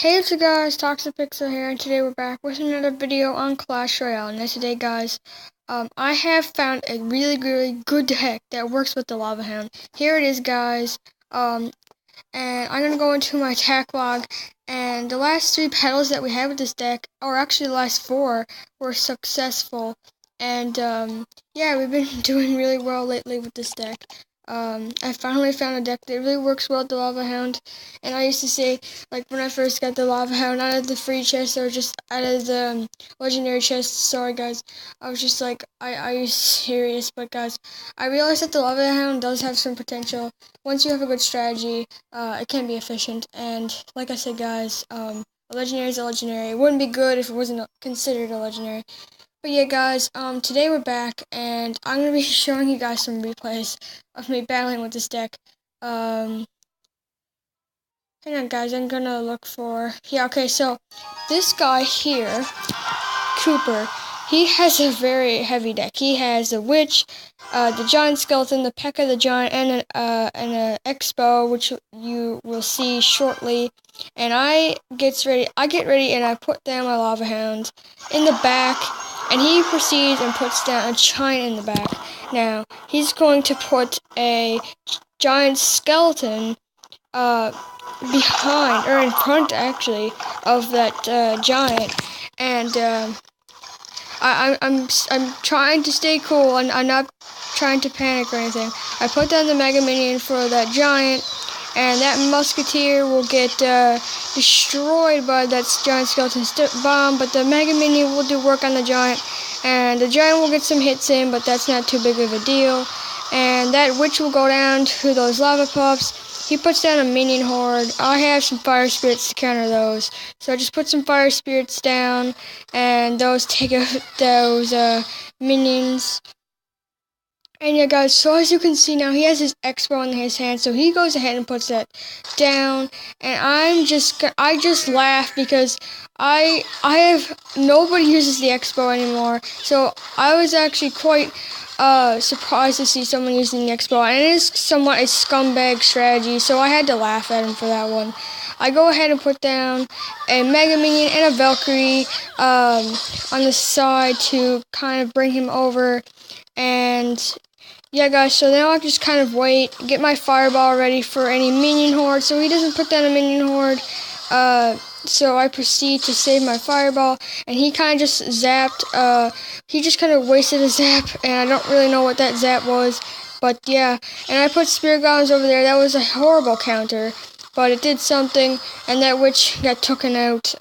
Hey, what's up guys, Toxic Pixel here, and today we're back with another video on Clash Royale. And today guys, I have found a really good deck that works with the Lava Hound. Here it is guys, and I'm going to go into my attack log, and the last 3 battles that we had with this deck, or actually the last 4, were successful. And yeah, we've been doing really well lately with this deck. I finally found a deck that really works well with the Lava Hound, and I used to say, like, when I first got the Lava Hound out of the free chest, or just out of the legendary chest, sorry guys, I was just like, are you serious? But guys, I realized that the Lava Hound does have some potential. Once you have a good strategy, it can be efficient, and like I said guys, a legendary is a legendary. It wouldn't be good if it wasn't considered a legendary. But yeah guys, today we're back, and I'm going to be showing you guys some replays of me battling with this deck. Hang on guys, I'm going to look for, yeah, okay, so this guy here, Cooper, he has a very heavy deck. He has the Witch, the Giant Skeleton, the P.E.K.K.A. the Giant, and an Expo, which you will see shortly. And I get ready, and I put down my Lava Hound in the back, and he proceeds and puts down a Giant in the back. Now, he's going to put a Giant Skeleton behind, or in front actually, of that Giant, and I'm trying to stay cool, and I'm not trying to panic or anything. I put down the Mega Minion for that Giant, and that Musketeer will get destroyed by that Giant Skeleton bomb, but the Mega Minion will do work on the Giant, and the Giant will get some hits in, but that's not too big of a deal. And that Witch will go down to those Lava Puffs. He puts down a Minion Horde. I have some Fire Spirits to counter those, so I just put some Fire Spirits down, and those take out those minions. And yeah guys, so as you can see now, he has his Expo in his hand, so he goes ahead and puts that down, and I just laugh because I have, nobody uses the Expo anymore, so I was actually quite surprised to see someone using the Expo, and it is somewhat a scumbag strategy, so I had to laugh at him for that one. I go ahead and put down a Mega Minion and a Valkyrie on the side to kind of bring him over, and yeah guys, so now I just kind of wait, get my Fireball ready for any Minion Horde, so he doesn't put down a Minion Horde. So I proceed to save my Fireball, and he kind of just zapped, he just kind of wasted a zap, and I don't really know what that zap was, but yeah. And I put Spirit Golems over there. That was a horrible counter, but it did something, and that Witch got taken out.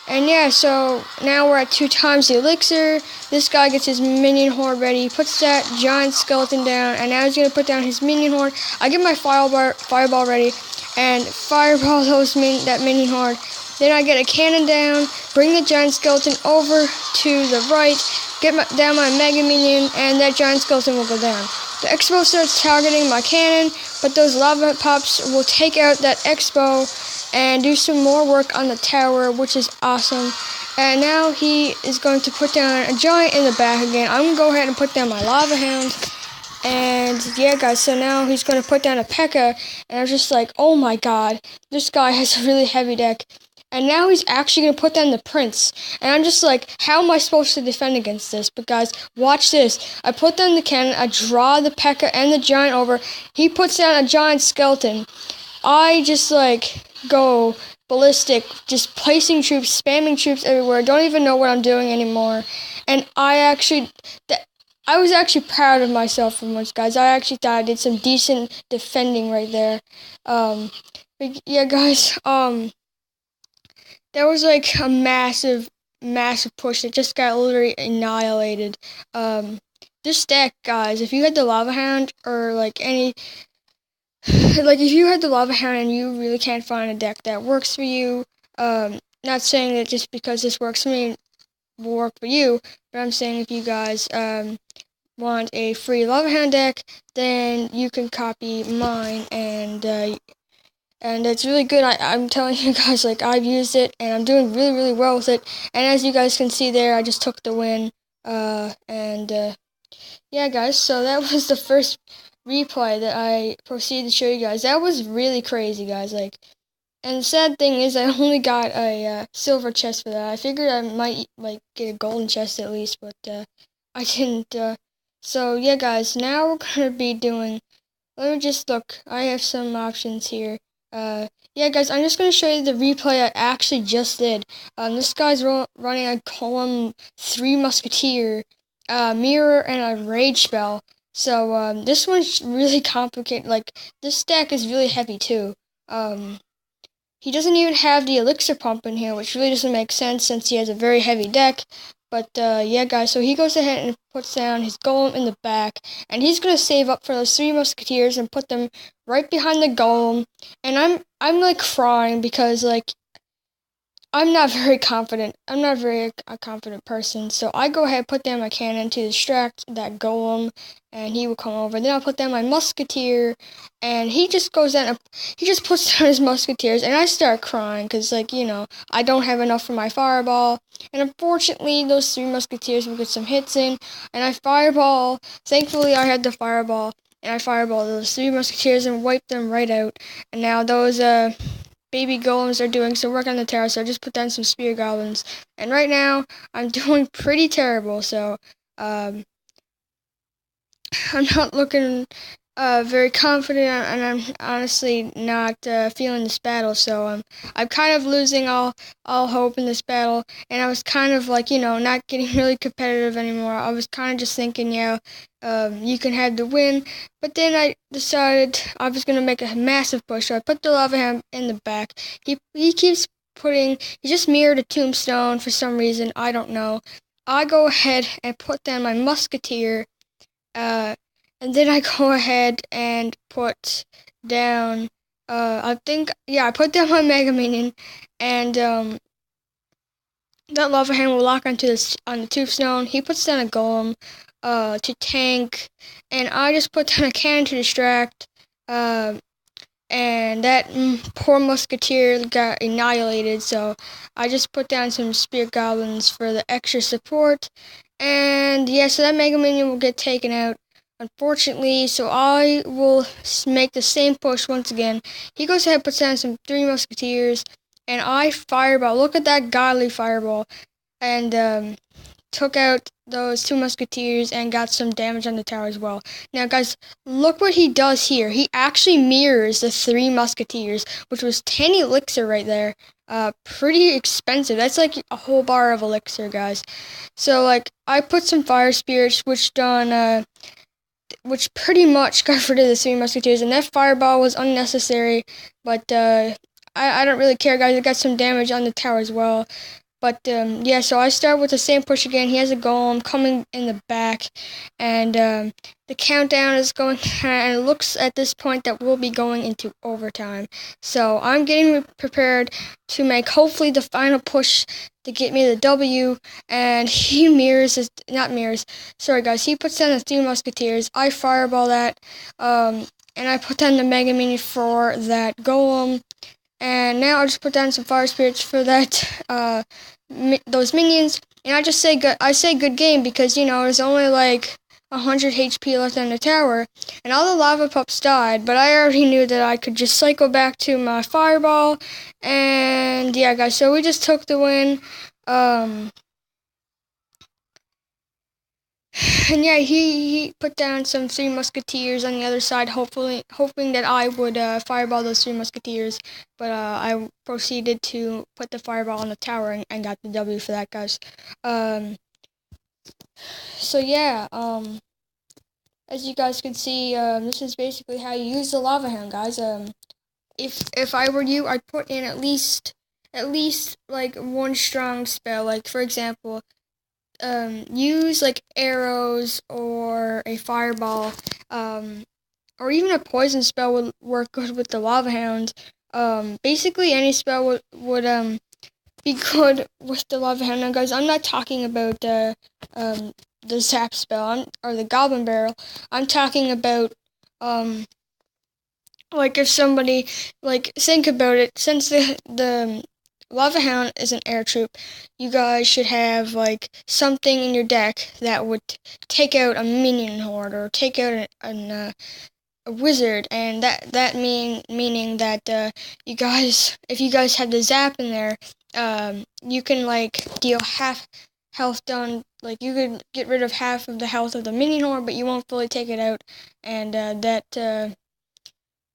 And yeah, so now we're at 2 times the elixir. This guy gets his Minion Horde ready, puts that Giant Skeleton down, and now he's going to put down his Minion Horde. I get my Fireball ready, and Fireball that Minion Horde. Then I get a cannon down, bring the Giant Skeleton over to the right, get down my Mega Minion, and that Giant Skeleton will go down. The Expo starts targeting my cannon, but those Lava Pops will take out that Expo and do some more work on the tower, which is awesome. And now he is going to put down a Giant in the back again. I'm going to go ahead and put down my Lava Hound. And yeah guys, so now he's going to put down a P.E.K.K.A. And I was just like, oh my god, this guy has a really heavy deck. And now he's actually going to put down the Prince. And I'm just like, how am I supposed to defend against this? But guys, watch this. I put down the cannon, I draw the P.E.K.K.A. and the Giant over. He puts down a Giant Skeleton. I just like go ballistic, just placing troops, spamming troops everywhere. Don't even know what I'm doing anymore. And I was actually proud of myself for once, guys. I actually thought I did some decent defending right there. But yeah, guys. There was like a massive push that just got literally annihilated. This deck, guys, if you had the Lava Hound, or like any, like if you had the Lava Hound and you really can't find a deck that works for you, not saying that just because this works for me will work for you, but I'm saying if you guys want a free Lava Hound deck, then you can copy mine, and it's really good. I'm telling you guys, like, I've used it, and I'm doing really well with it. And as you guys can see there, I just took the win. Yeah, guys, so that was the first replay that I proceeded to show you guys. That was really crazy, guys. Like, And the sad thing is, I only got a silver chest for that. I figured I might like get a golden chest at least, but I didn't. So yeah, guys, now we're gonna be doing. Let me just look. I have some options here. Yeah, guys, I'm just gonna show you the replay I actually just did. This guy's running a column 3 musketeer, mirror, and a rage spell. So this one's really complicated. Like this deck is really heavy too. He doesn't even have the elixir pump in here, which really doesn't make sense since he has a very heavy deck. But yeah, guys, so he goes ahead and puts down his golem in the back, and he's gonna save up for those 3 musketeers and put them right behind the golem. And I'm like crying because like I'm not very confident. I'm not very a confident person, so I go ahead and put down my cannon to distract that golem, and he will come over. Then I'll put down my musketeer, and he just goes down and he just puts down his musketeers, and I start crying because, like, I don't have enough for my fireball, and unfortunately, those 3 musketeers will get some hits in, and I fireball. Thankfully, I had the fireball, and I fireball those 3 musketeers and wipe them right out, and now those baby golems are doing some work on the tower, so I just put down some spear goblins. And right now, I'm doing pretty terrible, so I'm not looking very confident, and I'm honestly not feeling this battle, so I'm kind of losing all hope in this battle, and I was kind of like, not getting really competitive anymore. I was kind of just thinking, you can have the win, but then I decided I was going to make a massive push, so I put the lava ham in the back. He keeps he just mirrored a tombstone for some reason, I don't know. I go ahead and put down my musketeer, and then I go ahead and put down, I put down my Mega Minion, and that lava hand will lock onto on the tombstone. He puts down a golem, to tank, and I just put down a cannon to distract, and that poor musketeer got annihilated, so I just put down some spear goblins for the extra support, and yeah, so that Mega Minion will get taken out, unfortunately, so I will make the same push once again. He goes ahead and puts down some 3 musketeers, and I fireball. Look at that godly fireball, and took out those 2 musketeers and got some damage on the tower as well. Now, guys, look what he does here. He actually mirrors the 3 musketeers, which was 10 elixir right there. Pretty expensive. That's like a whole bar of elixir, guys. So, like, I put some fire spirits, which pretty much got rid of the 3 musketeers, and that fireball was unnecessary, but I don't really care, guys. I got some damage on the tower as well. But yeah, so I start with the same push again. He has a golem coming in the back, and the countdown is going, and it looks at this point that we'll be going into overtime. So I'm getting prepared to make hopefully the final push to get me the W, and he sorry guys, he puts down the 3 musketeers. I fireball that, and I put down the Mega Mini for that golem. And now I'll just put down some fire spirits for that, those minions. And I say good game because, there's only like 100 HP left on the tower. And all the lava pups died, but I already knew that I could just cycle back to my fireball. And yeah, guys, so we just took the win. And yeah, he put down some 3 musketeers on the other side, hoping that I would fireball those 3 musketeers. But I proceeded to put the fireball on the tower and got the W for that, guys. So yeah, as you guys can see, this is basically how you use the lava hand, guys. If I were you, I'd put in at least like 1 strong spell, like for example, use like arrows or a fireball, or even a poison spell would work good with the lava hound. Basically any spell would be good with the lava hound. Now, guys, I'm not talking about the zap spell or the goblin barrel. I'm talking about like if somebody, like, think about it, since the Lava Hound is an air troop, you guys should have like something in your deck that would take out a minion horde or take out a wizard, and meaning that you guys, if you guys have the zap in there, you can like deal half health down. Like you could get rid of half of the health of the minion horde, but you won't fully take it out, and that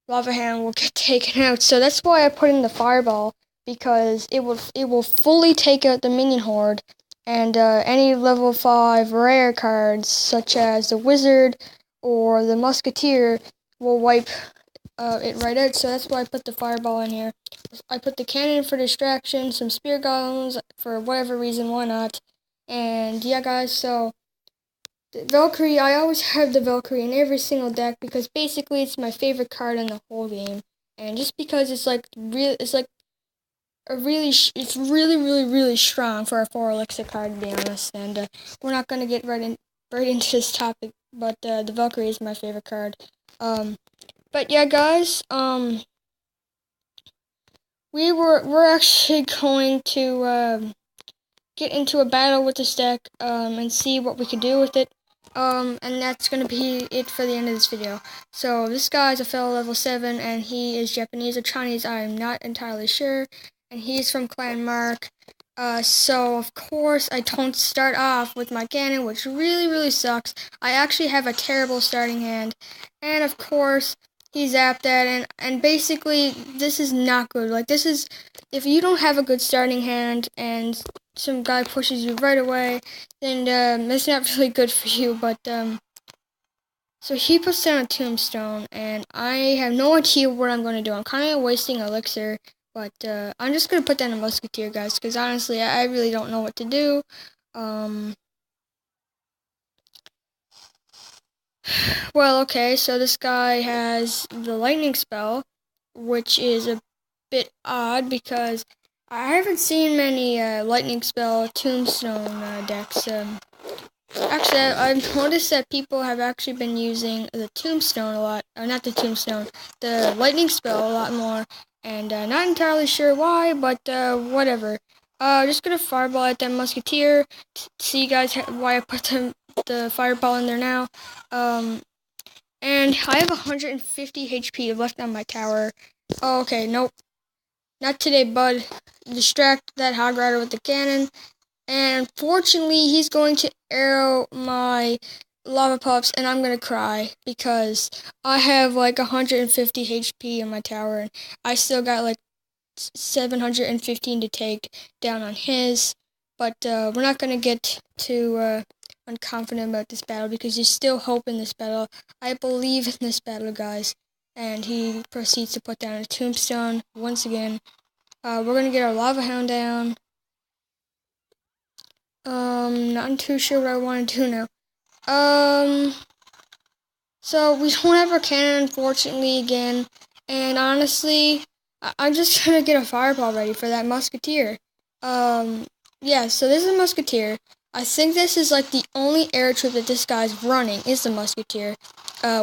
lava hand will get taken out. So that's why I put in the fireball, because it will fully take out the minion horde, and any level 5 rare cards such as the wizard or the musketeer will wipe it right out. So that's why I put the fireball in here. I put the cannon for distraction, some spear golems for whatever reason, why not? And yeah, guys, so the Valkyrie, I always have the Valkyrie in every single deck because basically it's my favorite card in the whole game, and just because it's like it's like a really, it's really strong for a 4 elixir card, to be honest. And we're not gonna get right into this topic, but the Valkyrie is my favorite card. But yeah, guys, we're actually going to get into a battle with this deck and see what we can do with it. And that's going to be it for the end of this video. So this guy's a fellow level 7, and he is Japanese or Chinese, I am not entirely sure. And he's from Clan Mark. So of course I don't start off with my cannon, which really sucks. I actually have a terrible starting hand. And of course he zapped that, and basically this is not good. Like, this is, if you don't have a good starting hand and some guy pushes you right away, then it's not really good for you. But so he puts down a tombstone, and I have no idea what I'm going to do. I'm kind of wasting elixir, but I'm just going to put down a musketeer, guys, because honestly I really don't know what to do. Well, okay, so this guy has the lightning spell, which is a bit odd because I haven't seen many lightning spell tombstone decks. Actually, I've noticed that people have actually been using the tombstone a lot, or not the tombstone, the lightning spell a lot more, and not entirely sure why, but whatever. Just gonna fireball at that musketeer. See, guys, why I put the fireball in there now. And I have 150 HP left on my tower. Oh, okay, nope. Not today, bud. Distract that hog rider with the cannon. And unfortunately, he's going to arrow my lava pups, and I'm going to cry because I have like 150 HP in my tower, and I still got like 715 to take down on his. But we're not going to get too unconfident about this battle because there's still hope in this battle. I believe in this battle, guys. And he proceeds to put down a tombstone once again. We're going to get our lava hound down. Not too sure what I want to do now. So we don't have our cannon, unfortunately, again. And honestly, I'm just gonna get a fireball ready for that musketeer. Yeah, so this is a musketeer. I think this is like the only air troop that this guy's running is the musketeer,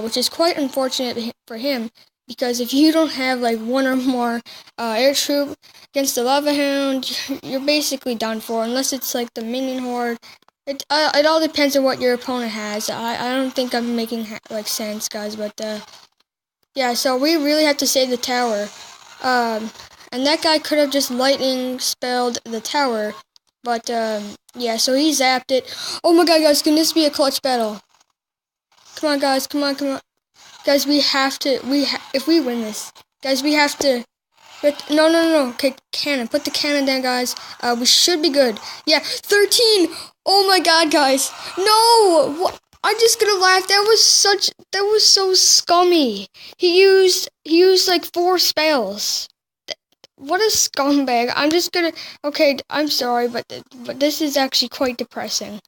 which is quite unfortunate for him, because if you don't have like one or more air troop against the lava hound, you're basically done for, unless it's like the minion horde. It all depends on what your opponent has. I don't think I'm making like sense, guys, but yeah, so we really have to save the tower. And that guy could have just lightning spelled the tower, but yeah, so he zapped it. Oh my god, guys, can this be a clutch battle? Come on, guys, come on. Guys, we have to, if we win this, guys, we have to, no. Okay, cannon, put the cannon down, guys. We should be good. Yeah, 13! Oh my god, guys. No! What? I'm just gonna laugh. That was so scummy. He used like 4 spells. What a scumbag. I'm just gonna, okay, I'm sorry, but this is actually quite depressing.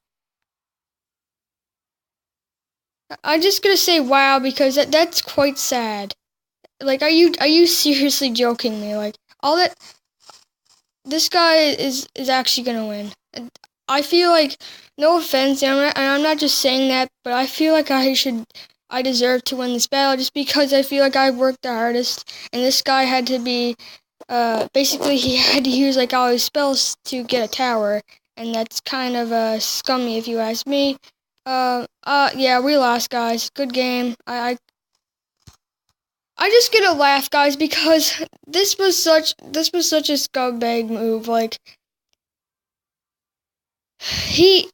I'm just gonna say wow, because that's quite sad. Like, are you seriously joking me? Like, all that, this guy is actually gonna win. I feel like, no offense, and I'm not just saying that, but I feel like I deserve to win this battle just because I feel like I worked the hardest, and this guy had to be, basically he had to use like all his spells to get a tower, and that's kind of scummy if you ask me. Yeah, we lost, guys. Good game. I just get a laugh, guys, because this was such a scumbag move. Like he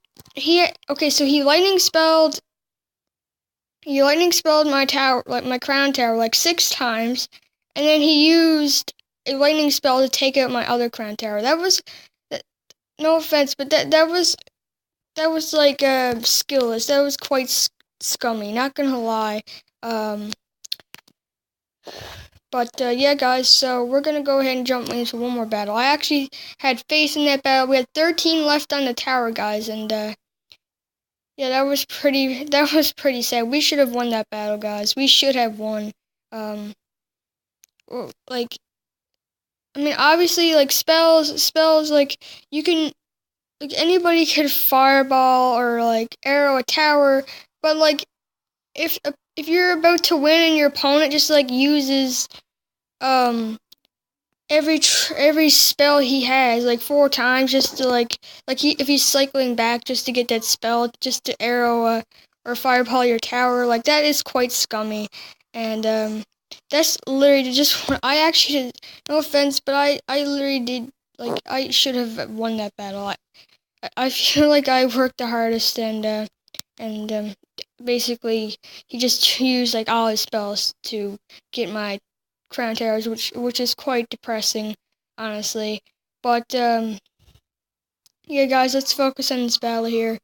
okay, so he lightning spelled my tower, like my crown tower, like 6 times, and then he used a lightning spell to take out my other crown tower. That was, no offense, but that was like skillless. That was quite scummy. Not gonna lie. Um, but yeah, guys. So we're gonna go ahead and jump into one more battle. I actually had faith in that battle. We had 13 left on the tower, guys, and yeah, that was pretty. That was pretty sad. We should have won that battle, guys. We should have won. Um, like, I mean, obviously, like spells, like you can, like anybody could fireball or like arrow a tower, but like if you're about to win and your opponent just like uses um every spell he has like 4 times just to if he's cycling back just to get that spell just to arrow or fireball your tower, like that is quite scummy. And that's literally just what I actually did. No offense, but I literally did, like I should have won that battle. I feel like I worked the hardest, and basically he just used like all his spells to get my crown towers, which is quite depressing, honestly. But yeah, guys, let's focus on this battle here.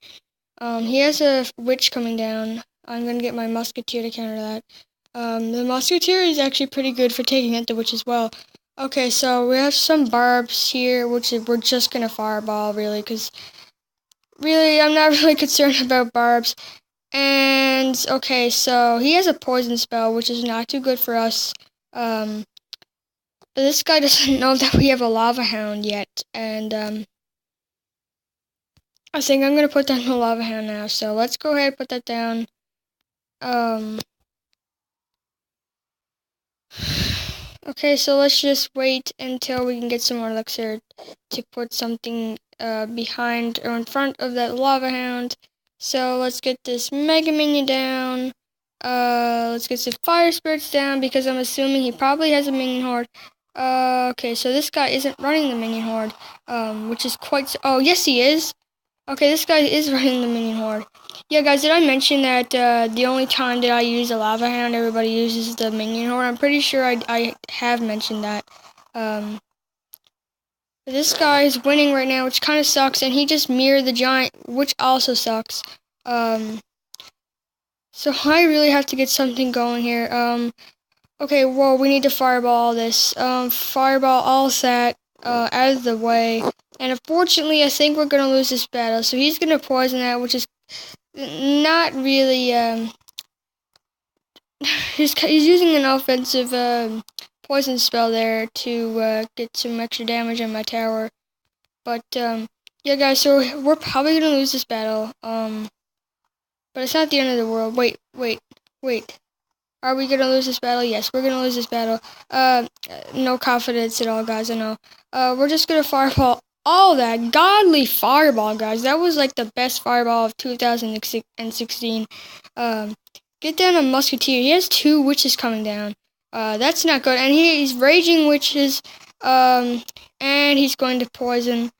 He has a witch coming down. I'm gonna get my musketeer to counter that. The musketeer is actually pretty good for taking out the witch as well. Okay, so we have some barbs here, we're just gonna fireball, really, because really I'm not really concerned about barbs. And okay, so he has a poison spell, which is not too good for us. But this guy doesn't know that we have a lava hound yet, and I think I'm gonna put down the lava hound now. So let's go ahead and put that down. Okay, so let's just wait until we can get some more elixir to put something behind or in front of that lava hound. So let's get this mega minion down. Let's get some fire spirits down because I'm assuming he probably has a minion horde. Okay, so this guy isn't running the minion horde, which is quite. Oh, yes, he is. Okay, this guy is running the minion horde. Yeah, guys, did I mention that the only time that I use a lava hound, everybody uses the minion horde? I'm pretty sure I have mentioned that. This guy is winning right now, which kind of sucks, and he just mirrored the giant, which also sucks. So I really have to get something going here. Okay, whoa, we need to fireball all this. Fireball all that out of the way. And unfortunately, I think we're going to lose this battle. So he's going to poison that, which is not really, he's using an offensive poison spell there to get some extra damage on my tower. But, yeah, guys, so we're probably going to lose this battle. But it's not the end of the world. Wait. Are we gonna lose this battle? Yes, we're gonna lose this battle. No confidence at all, guys, I know. We're just gonna fireball all that godly fireball, guys. That was like the best fireball of 2016. Get down a musketeer. He has 2 witches coming down. That's not good. And he's raging witches. And he's going to poison.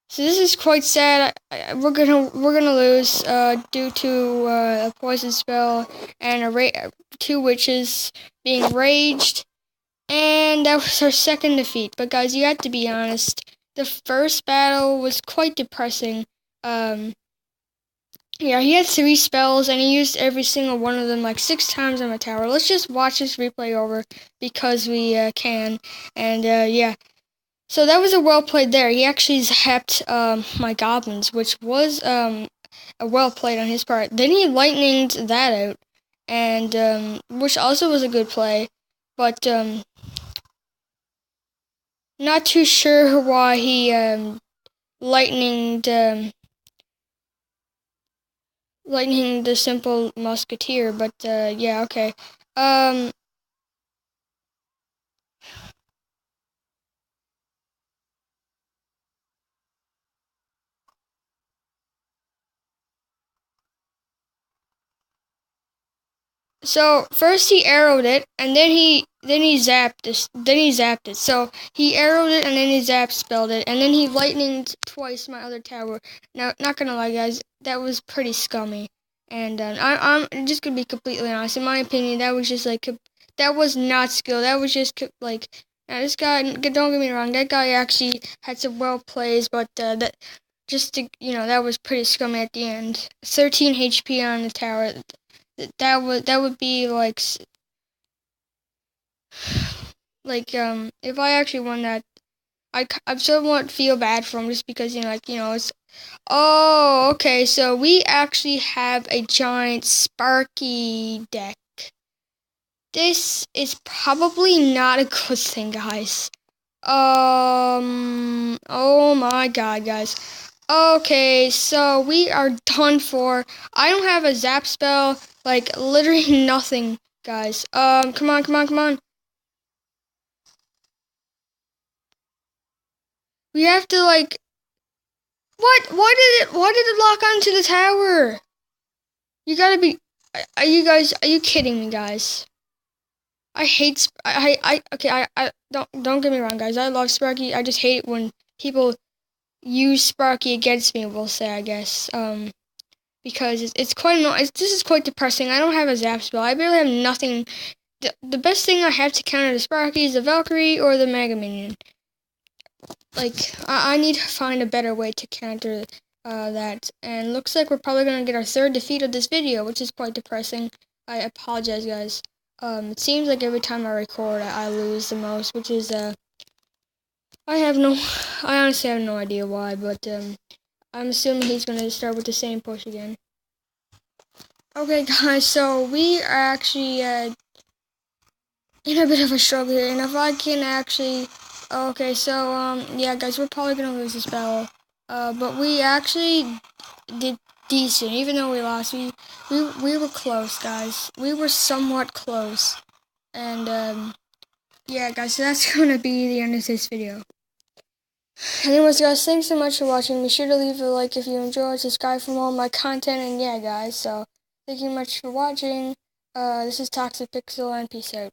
So this is quite sad. We're gonna lose due to a poison spell and 2 witches being raged, and that was our second defeat. But guys, you have to be honest. The first battle was quite depressing. Yeah, he had 3 spells and he used every single one of them like 6 times on the tower. Let's just watch this replay over because we can. And yeah. So that was a well played there. He actually zapped my goblins, which was a well played on his part. Then he lightninged that out, and which also was a good play, but not too sure why he lightninged lightning the simple musketeer. But yeah, okay. So first he arrowed it, and then he zapped this. Then he zapped it. So he arrowed it, and then he spelled it, and then he lightninged twice my other tower. Now, not gonna lie, guys, that was pretty scummy. And I'm just gonna be completely honest. In my opinion, that was just like that was not skill. That was just like. Now this guy, don't get me wrong, that guy actually had some well plays, but that just to, that was pretty scummy at the end. 13 HP on the tower. That would be like if I actually won that, I somewhat feel bad for him just because it's. Oh, okay, so we actually have a giant Sparky deck. This is probably not a good thing, guys. Oh my god, guys. Okay, so we are done for. I don't have a zap spell, like literally nothing, guys. Come on, come on, come on. We have to like. What? Why did it lock onto the tower? You gotta be. Are you guys? Are you kidding me, guys? I hate. Okay. I don't get me wrong, guys. I love Sparky. I just hate it when people use Sparky against me. We'll say, I guess. Because it's quite annoying. This is quite depressing. I don't have a zap spell. I barely have nothing. The best thing I have to counter the Sparky is the Valkyrie or the Mega Minion. Like, I need to find a better way to counter that. And looks like we're probably going to get our third defeat of this video, which is quite depressing. I apologize, guys. It seems like every time I record, I lose the most, which is, I honestly have no idea why, but, I'm assuming he's going to start with the same push again. Okay, guys, so we are actually in a bit of a struggle here, and if I can actually... Okay, so, yeah, guys, we're probably going to lose this battle, but we actually did decent, even though we lost. We were close, guys. We were somewhat close, and, yeah, guys, so that's going to be the end of this video. Anyways, guys, thanks so much for watching. Be sure to leave a like if you enjoyed, subscribe for more of my content, and yeah, guys, so thank you much for watching. This is Toxic Pixel, and peace out.